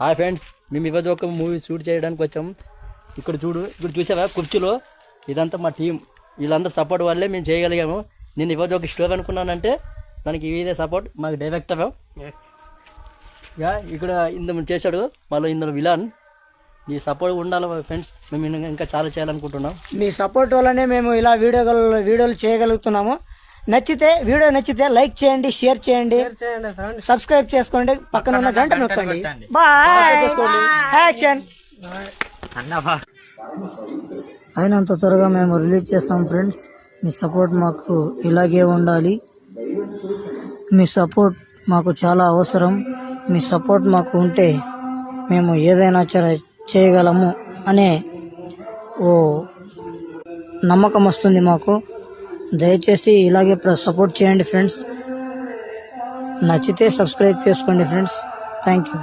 Hi friends, మేము ఈరోజు ఒక మూవీ షూట్ చేయడానికి వచ్చాం. ఇక్కడ చూసావా కుర్చీలో, ఇదంతా మా టీం. వీళ్ళందరూ సపోర్ట్ వల్లే మేము చేయగలిగాము. నేను ఈరోజు ఒక స్టోరీ అనుకున్నానంటే దానికి ఇదే సపోర్ట్. మాకు డైరెక్టర్ ఇక్కడ ఇందులో చేశాడు, మళ్ళీ ఇందులో విలాన్. మీ సపోర్ట్ ఉండాలి ఫ్రెండ్స్. మేము ఇంకా చాలా చేయాలనుకుంటున్నాం. మీ సపోర్ట్ వల్లనే మేము ఇలా వీడియోలు చేయగలుగుతున్నాము. వీడియో నచ్చితే లైక్ చేయండి, షేర్ చేయండి, సబ్స్క్రైబ్ చేసుకోండి, పక్కన ఉన్న గంట నొక్కండి. అయినంత త్వరగా మేము రిలీజ్ చేస్తాం ఫ్రెండ్స్. మీ సపోర్ట్ మాకు ఇలాగే ఉండాలి. మీ సపోర్ట్ మాకు చాలా అవసరం. మీ సపోర్ట్ మాకు ఉంటే మేము ఏదైనా చేయగలము అనే నమ్మకం వస్తుంది మాకు. దయచేసి ఇలాగే సపోర్ట్ చేయండి ఫ్రెండ్స్. నచ్చితే సబ్స్క్రైబ్ చేసుకోండి ఫ్రెండ్స్. Thank you.